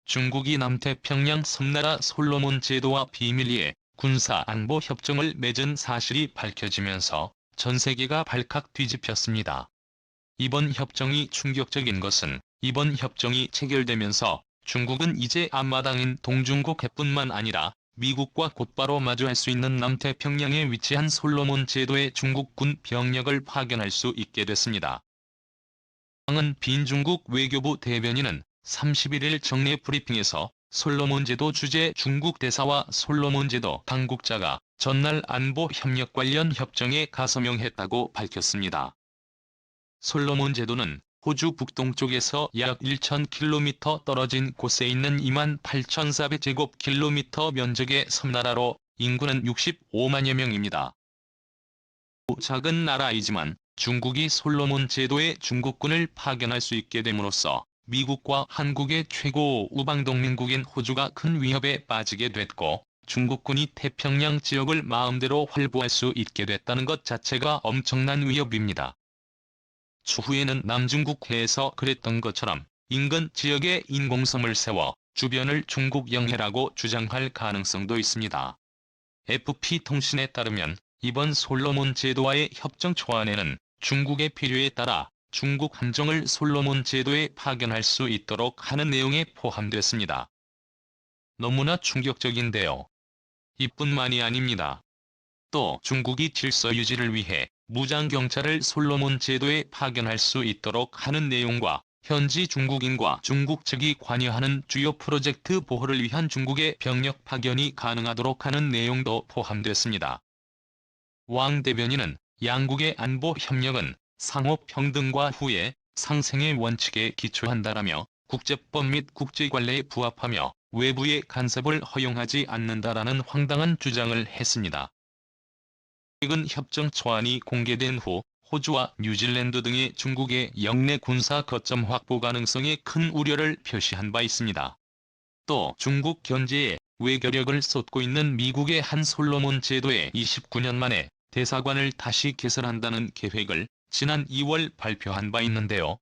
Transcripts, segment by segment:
중국이 남태평양 섬나라 솔로몬 제도와 비밀리에 군사-안보 협정을 맺은 사실이 밝혀지면서 전 세계가 발칵 뒤집혔습니다. 이번 협정이 충격적인 것은 이번 협정이 체결되면서 중국은 이제 앞마당인 동중국해뿐만 아니라 미국과 곧바로 마주할 수 있는 남태평양에 위치한 솔로몬 제도의 중국군 병력을 파견할 수 있게 됐습니다. 황은 빈 중국 외교부 대변인은 31일 정례 브리핑에서 솔로몬 제도 주재 중국 대사와 솔로몬 제도 당국자가 전날 안보 협력 관련 협정에 가서명했다고 밝혔습니다. 솔로몬 제도는 호주 북동쪽에서 약 1,000km 떨어진 곳에 있는 28,400제곱킬로미터 면적의 섬나라로 인구는 65만여 명입니다. 작은 나라이지만 중국이 솔로몬 제도에 중국군을 파견할 수 있게 됨으로써 미국과 한국의 최고 우방동맹국인 호주가 큰 위협에 빠지게 됐고, 중국군이 태평양 지역을 마음대로 활보할 수 있게 됐다는 것 자체가 엄청난 위협입니다. 추후에는 남중국해에서 그랬던 것처럼 인근 지역에 인공섬을 세워 주변을 중국 영해라고 주장할 가능성도 있습니다. FP통신에 따르면 이번 솔로몬 제도와의 협정 초안에는 중국의 필요에 따라 중국 함정을 솔로몬 제도에 파견할 수 있도록 하는 내용이 포함됐습니다. 너무나 충격적인데요. 이뿐만이 아닙니다. 또 중국이 질서 유지를 위해 무장경찰을 솔로몬 제도에 파견할 수 있도록 하는 내용과 현지 중국인과 중국 측이 관여하는 주요 프로젝트 보호를 위한 중국의 병력 파견이 가능하도록 하는 내용도 포함됐습니다. 왕 대변인은 양국의 안보 협력은 상호 평등과 후의 상생의 원칙에 기초한다라며 국제법 및 국제관례에 부합하며 외부의 간섭을 허용하지 않는다라는 황당한 주장을 했습니다. 최근 협정 초안이 공개된 후 호주와 뉴질랜드 등의 중국의 영내 군사 거점 확보 가능성에 큰 우려를 표시한 바 있습니다. 또 중국 견제에 외교력을 쏟고 있는 미국의 한 솔로몬 제도에 29년 만에 대사관을 다시 개설한다는 계획을 지난 2월 발표한 바 있는데요.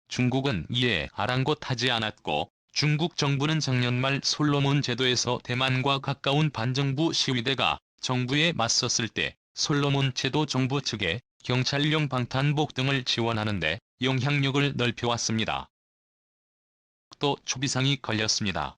중국은 이에 아랑곳하지 않았고, 중국 정부는 작년 말 솔로몬 제도에서 대만과 가까운 반정부 시위대가 정부에 맞섰을 때 솔로몬 제도 정부 측에 경찰용 방탄복 등을 지원하는 데 영향력을 넓혀왔습니다. 또 초비상이 걸렸습니다.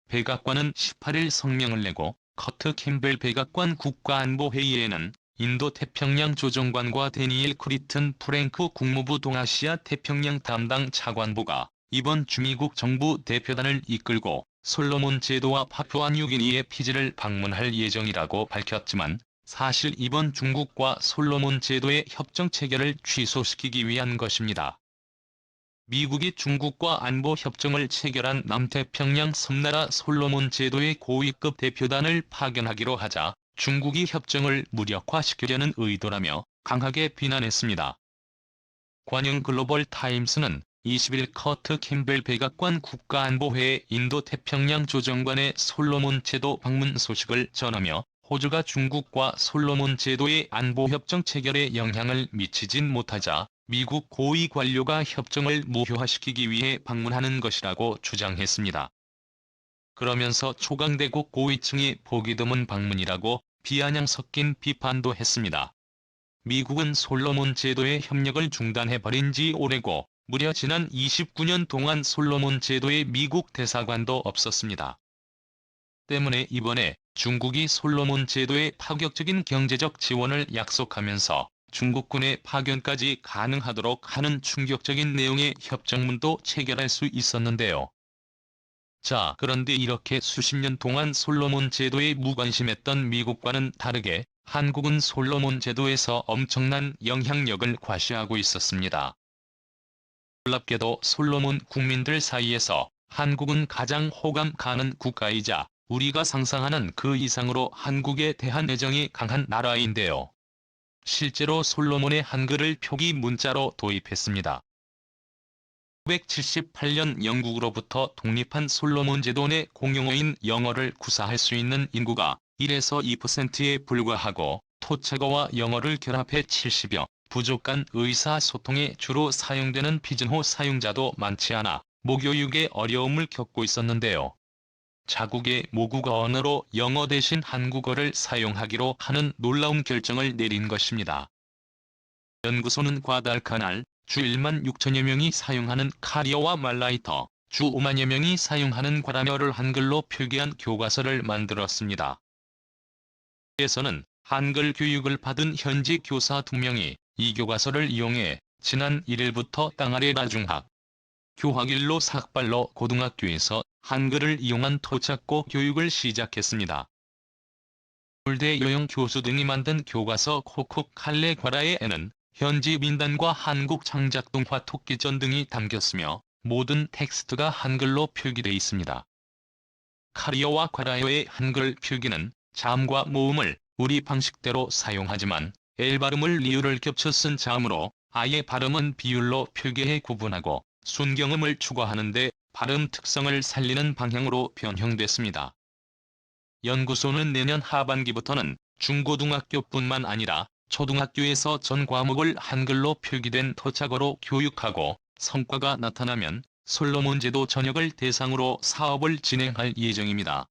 백악관은 18일 성명을 내고 커트 캠벨 백악관 국가안보회의에는 인도-태평양 조정관과 데니엘 크리튼 프랭크 국무부 동아시아 태평양 담당 차관보가 이번 주미국 정부 대표단을 이끌고 솔로몬 제도와 파푸아뉴기니의 피지를 방문할 예정이라고 밝혔지만, 사실 이번 중국과 솔로몬 제도의 협정 체결을 취소시키기 위한 것입니다. 미국이 중국과 안보 협정을 체결한 남태평양 섬나라 솔로몬 제도의 고위급 대표단을 파견하기로 하자 중국이 협정을 무력화시키려는 의도라며 강하게 비난했습니다. 관영 글로벌 타임스는 20일 커트 캠벨 백악관 국가안보회의 인도-태평양 조정관의 솔로몬 제도 방문 소식을 전하며 호주가 중국과 솔로몬 제도의 안보협정 체결에 영향을 미치진 못하자 미국 고위 관료가 협정을 무효화시키기 위해 방문하는 것이라고 주장했습니다. 그러면서 초강대국 고위층이 보기 드문 방문이라고 비아냥 섞인 비판도 했습니다. 미국은 솔로몬 제도의 협력을 중단해버린 지 오래고 무려 지난 29년 동안 솔로몬 제도의 미국 대사관도 없었습니다. 때문에 이번에 중국이 솔로몬 제도에 파격적인 경제적 지원을 약속하면서 중국군의 파견까지 가능하도록 하는 충격적인 내용의 협정문도 체결할 수 있었는데요. 자, 그런데 이렇게 수십 년 동안 솔로몬 제도에 무관심했던 미국과는 다르게 한국은 솔로몬 제도에서 엄청난 영향력을 과시하고 있었습니다. 놀랍게도 솔로몬 국민들 사이에서 한국은 가장 호감 가는 국가이자 우리가 상상하는 그 이상으로 한국에 대한 애정이 강한 나라인데요. 실제로 솔로몬의 한글을 표기 문자로 도입했습니다. 1978년 영국으로부터 독립한 솔로몬 제도 내 공용어인 영어를 구사할 수 있는 인구가 1에서 2%에 불과하고 토착어와 영어를 결합해 70여 부족한 의사소통에 주로 사용되는 피진호 사용자도 많지 않아 모교육에 어려움을 겪고 있었는데요. 자국의 모국어 언어로 영어 대신 한국어를 사용하기로 하는 놀라운 결정을 내린 것입니다. 연구소는 과달카날, 주 1만 6천여 명이 사용하는 카리어와 말라이터, 주 5만여 명이 사용하는 과라녀를 한글로 표기한 교과서를 만들었습니다. 에서는 한글 교육을 받은 현지 교사 2명이 이 교과서를 이용해 지난 1일부터 땅아래 나중학, 교학 1로 삭발로 고등학교에서 한글을 이용한 토착고 교육을 시작했습니다. 서울대 여영 교수 등이 만든 교과서 코쿡 칼레 과라에는 현지 민단과 한국 창작동화 토끼전 등이 담겼으며 모든 텍스트가 한글로 표기돼 있습니다. 카리어와 과라요의 한글 표기는 자음과 모음을 우리 방식대로 사용하지만 L 발음을 리을을 겹쳐 쓴 자음으로 아예 발음은 비율로 표기해 구분하고 순경음을 추가하는데 발음 특성을 살리는 방향으로 변형됐습니다. 연구소는 내년 하반기부터는 중고등학교뿐만 아니라 초등학교에서 전 과목을 한글로 표기된 토착어로 교육하고 성과가 나타나면 솔로몬 제도 전역을 대상으로 사업을 진행할 예정입니다.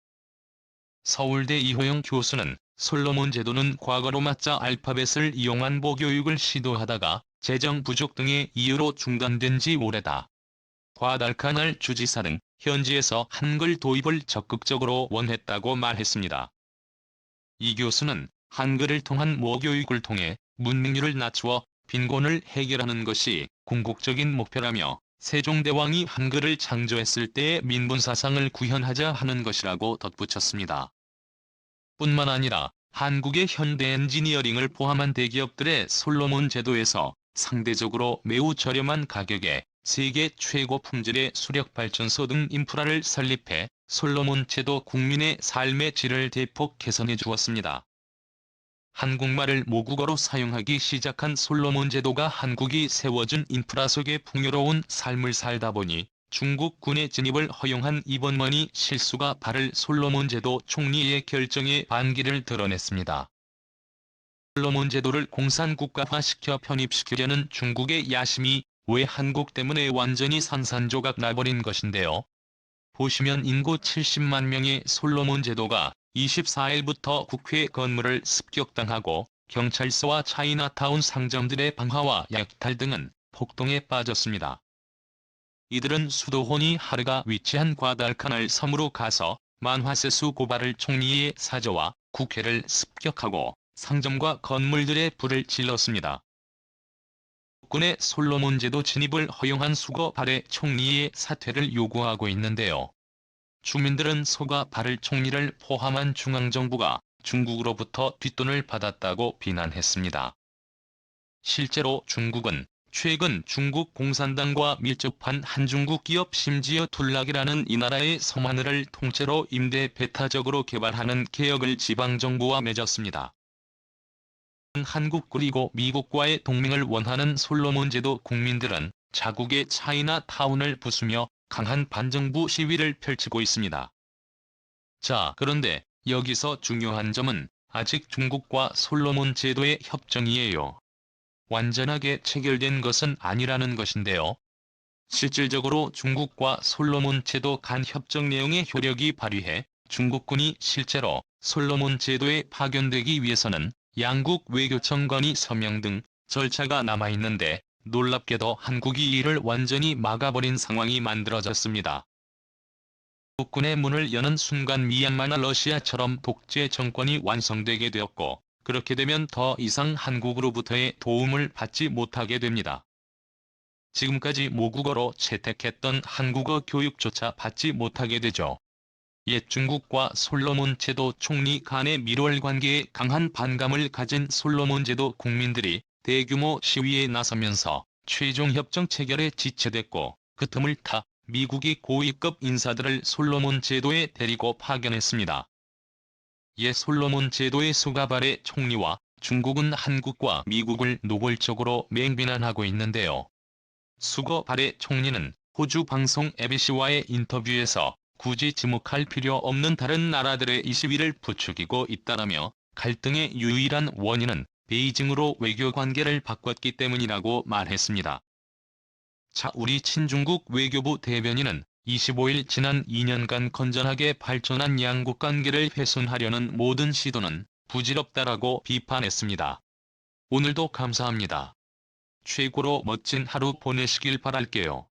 서울대 이호영 교수는 솔로몬 제도는 과거로 맞자 알파벳을 이용한 모교육을 시도하다가 재정 부족 등의 이유로 중단된 지 오래다. 과달카날 주지사 등 현지에서 한글 도입을 적극적으로 원했다고 말했습니다. 이 교수는 한글을 통한 모교육을 통해 문맹률을 낮추어 빈곤을 해결하는 것이 궁극적인 목표라며 세종대왕이 한글을 창조했을 때의 민분사상을 구현하자 하는 것이라고 덧붙였습니다. 뿐만 아니라 한국의 현대 엔지니어링을 포함한 대기업들의 솔로몬 제도에서 상대적으로 매우 저렴한 가격에 세계 최고 품질의 수력발전소 등 인프라를 설립해 솔로몬 제도 국민의 삶의 질을 대폭 개선해 주었습니다. 한국말을 모국어로 사용하기 시작한 솔로몬 제도가 한국이 세워준 인프라 속에 풍요로운 삶을 살다 보니 중국 군의 진입을 허용한 이번만이 실수가 발을 솔로몬 제도 총리의 결정에 반기를 드러냈습니다. 솔로몬 제도를 공산국가화시켜 편입시키려는 중국의 야심이 왜 한국 때문에 완전히 산산조각 나버린 것인데요. 보시면 인구 70만 명의 솔로몬 제도가 24일부터 국회 건물을 습격당하고 경찰서와 차이나타운 상점들의 방화와 약탈 등은 폭동에 빠졌습니다. 이들은 수도 호니하르가 위치한 과달카날 섬으로 가서 만화세수 고발을 총리의 사저와 국회를 습격하고 상점과 건물들에 불을 질렀습니다. 군의 솔로몬 제도 진입을 허용한 수거 발해 총리의 사퇴를 요구하고 있는데요. 주민들은 소가 발을 총리를 포함한 중앙정부가 중국으로부터 뒷돈을 받았다고 비난했습니다. 실제로 중국은 최근 중국 공산당과 밀접한 한중국 기업 심지어 툴락이라는 이 나라의 섬하늘을 통째로 임대 배타적으로 개발하는 계약을 지방정부와 맺었습니다. 한국 그리고 미국과의 동맹을 원하는 솔로몬 제도 국민들은 자국의 차이나타운을 부수며 강한 반정부 시위를 펼치고 있습니다. 자, 그런데 여기서 중요한 점은 아직 중국과 솔로몬 제도의 협정이에요. 완전하게 체결된 것은 아니라는 것인데요. 실질적으로 중국과 솔로몬 제도 간 협정 내용의 효력이 발휘해 중국군이 실제로 솔로몬 제도에 파견되기 위해서는 양국 외교청관이 서명 등 절차가 남아있는데 놀랍게도 한국이 이를 완전히 막아버린 상황이 만들어졌습니다. 국군의 문을 여는 순간 미얀마나 러시아처럼 독재 정권이 완성되게 되었고 그렇게 되면 더 이상 한국으로부터의 도움을 받지 못하게 됩니다. 지금까지 모국어로 채택했던 한국어 교육조차 받지 못하게 되죠. 옛 중국과 솔로몬 제도 총리 간의 밀월 관계에 강한 반감을 가진 솔로몬 제도 국민들이 대규모 시위에 나서면서 최종 협정 체결에 지체됐고 그 틈을 타 미국이 고위급 인사들을 솔로몬 제도에 데리고 파견했습니다. 옛 솔로몬 제도의 수가발의 총리와 중국은 한국과 미국을 노골적으로 맹비난하고 있는데요. 수거발의 총리는 호주 방송 ABC와의 인터뷰에서 굳이 지목할 필요 없는 다른 나라들의 이 시위를 부추기고 있다라며 갈등의 유일한 원인은 베이징으로 외교 관계를 바꿨기 때문이라고 말했습니다. 우리 친중국 외교부 대변인은 25일 지난 2년간 건전하게 발전한 양국 관계를 훼손하려는 모든 시도는 부질없다라고 비판했습니다. 오늘도 감사합니다. 최고로 멋진 하루 보내시길 바랄게요.